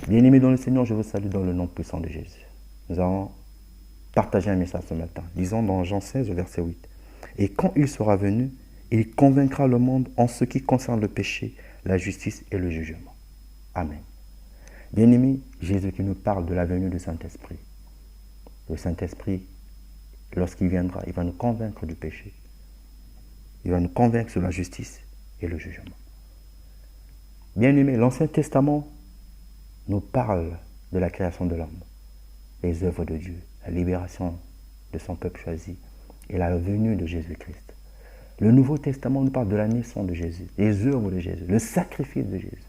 Bien-aimés dans le Seigneur, je vous salue dans le nom puissant de Jésus. Nous allons partager un message ce matin. Disons dans Jean 16, verset 8. Et quand il sera venu, il convaincra le monde en ce qui concerne le péché, la justice et le jugement. Amen. Bien-aimés, Jésus qui nous parle de la venue du Saint-Esprit. Le Saint-Esprit, lorsqu'il viendra, il va nous convaincre du péché. Il va nous convaincre sur la justice et le jugement. Bien-aimés, l'Ancien Testament nous parle de la création de l'homme, les œuvres de Dieu, la libération de son peuple choisi et la venue de Jésus-Christ. Le Nouveau Testament nous parle de la naissance de Jésus, les œuvres de Jésus, le sacrifice de Jésus.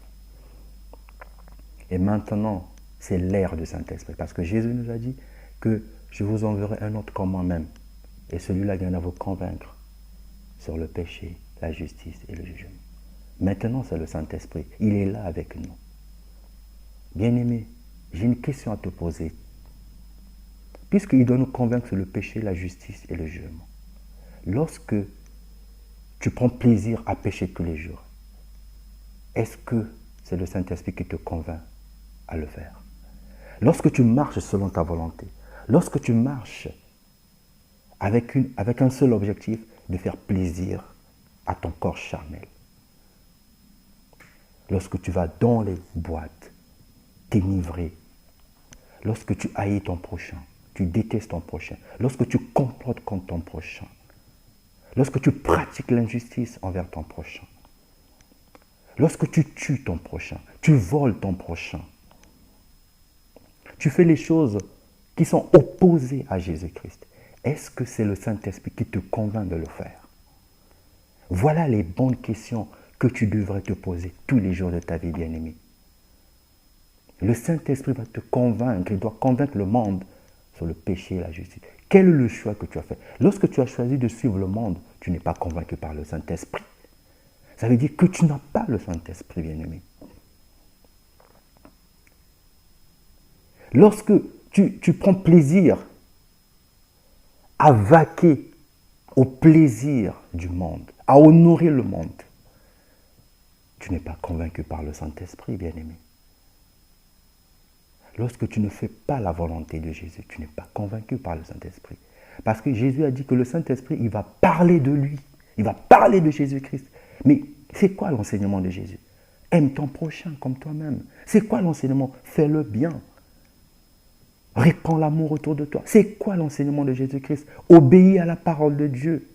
Et maintenant, c'est l'ère du Saint-Esprit, parce que Jésus nous a dit que je vous enverrai un autre comme moi-même, et celui-là viendra vous convaincre sur le péché, la justice et le jugement. Maintenant, c'est le Saint-Esprit. Il est là avec nous. Bien-aimé, j'ai une question à te poser. Puisqu'il doit nous convaincre sur le péché, la justice et le jugement. Lorsque tu prends plaisir à pécher tous les jours, est-ce que c'est le Saint-Esprit qui te convainc à le faire? Lorsque tu marches selon ta volonté, lorsque tu marches avec un seul objectif, de faire plaisir à ton corps charnel, lorsque tu vas dans les boîtes, t'enivrer, lorsque tu haïs ton prochain, tu détestes ton prochain, lorsque tu complotes contre ton prochain, lorsque tu pratiques l'injustice envers ton prochain, lorsque tu tues ton prochain, tu voles ton prochain, tu fais les choses qui sont opposées à Jésus-Christ, est-ce que c'est le Saint-Esprit qui te convainc de le faire? Voilà les bonnes questions que tu devrais te poser tous les jours de ta vie, bien-aimé. Le Saint-Esprit va te convaincre, il doit convaincre le monde sur le péché et la justice. Quel est le choix que tu as fait? Lorsque tu as choisi de suivre le monde, tu n'es pas convaincu par le Saint-Esprit. Ça veut dire que tu n'as pas le Saint-Esprit, bien-aimé. Lorsque tu prends plaisir à vaquer au plaisir du monde, à honorer le monde, tu n'es pas convaincu par le Saint-Esprit, bien-aimé. Lorsque tu ne fais pas la volonté de Jésus, tu n'es pas convaincu par le Saint-Esprit. Parce que Jésus a dit que le Saint-Esprit, il va parler de lui, il va parler de Jésus-Christ. Mais c'est quoi l'enseignement de Jésus? Aime ton prochain comme toi-même. C'est quoi l'enseignement? Fais-le bien. Répands l'amour autour de toi. C'est quoi l'enseignement de Jésus-Christ? Obéis à la parole de Dieu.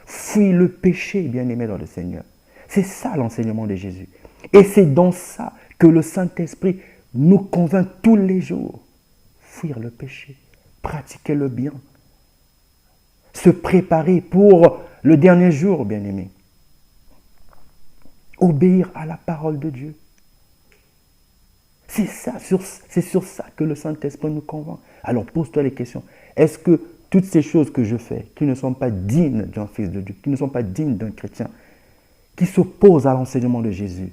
Fuis le péché, bien-aimé dans le Seigneur. C'est ça l'enseignement de Jésus. Et c'est dans ça que le Saint-Esprit nous convainc tous les jours. Fuir le péché, pratiquer le bien, se préparer pour le dernier jour, bien-aimé. Obéir à la parole de Dieu. C'est sur ça que le Saint-Esprit nous convainc. Alors pose-toi les questions. Est-ce que toutes ces choses que je fais, qui ne sont pas dignes d'un fils de Dieu, qui ne sont pas dignes d'un chrétien, qui s'opposent à l'enseignement de Jésus,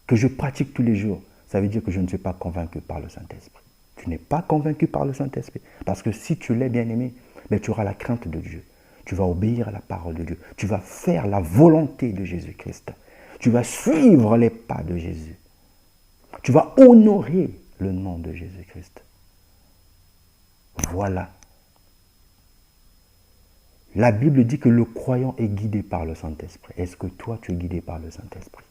que je pratique tous les jours, ça veut dire que je ne suis pas convaincu par le Saint-Esprit. Tu n'es pas convaincu par le Saint-Esprit. Parce que si tu l'es, bien-aimé, ben tu auras la crainte de Dieu. Tu vas obéir à la parole de Dieu. Tu vas faire la volonté de Jésus-Christ. Tu vas suivre les pas de Jésus. Tu vas honorer le nom de Jésus-Christ. Voilà. La Bible dit que le croyant est guidé par le Saint-Esprit. Est-ce que toi, tu es guidé par le Saint-Esprit?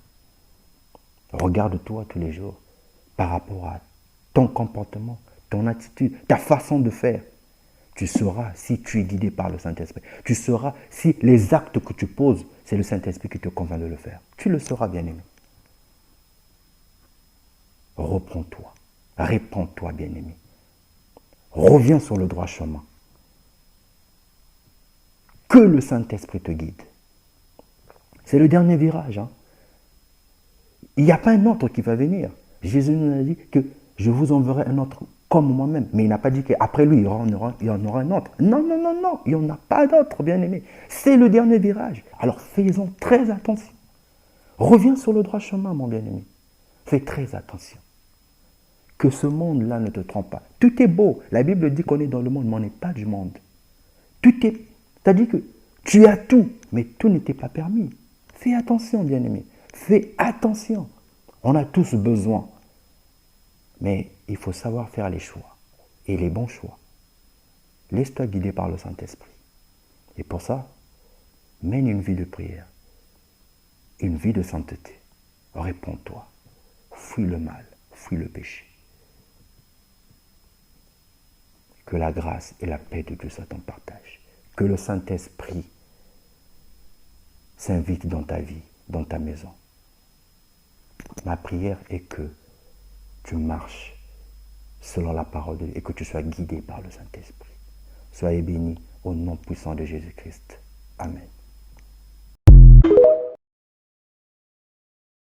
Regarde-toi tous les jours par rapport à ton comportement, ton attitude, ta façon de faire. Tu sauras si tu es guidé par le Saint-Esprit. Tu sauras si les actes que tu poses, c'est le Saint-Esprit qui te convainc de le faire. Tu le sauras, bien-aimé. Reprends-toi. Répands-toi, bien-aimé. Reviens sur le droit chemin. Que le Saint-Esprit te guide. C'est le dernier virage. Il n'y a pas un autre qui va venir. Jésus nous a dit que je vous enverrai un autre comme moi-même. Mais il n'a pas dit qu'après lui, il y en aura un autre. Non, non, non, non. Il n'y en a pas d'autre, bien-aimé. C'est le dernier virage. Alors faisons très attention. Reviens sur le droit chemin, mon bien-aimé. Fais très attention. Que ce monde-là ne te trompe pas. Tout est beau. La Bible dit qu'on est dans le monde, mais on n'est pas du monde. Tout est... C'est-à-dire que tu as tout, mais tout n'était pas permis. Fais attention, bien-aimé. Fais attention. On a tous besoin Mais il faut savoir faire les choix, et les bons choix. Laisse-toi guider par le Saint-Esprit. Et pour ça, mène une vie de prière, une vie de sainteté. Réponds-toi. Fuis le mal, fuis le péché. Que la grâce et la paix de Dieu soient en partage. Que le Saint-Esprit s'invite dans ta vie, dans ta maison. Ma prière est que tu marches selon la parole de Dieu et que tu sois guidé par le Saint-Esprit. Soyez bénis au nom puissant de Jésus-Christ. Amen.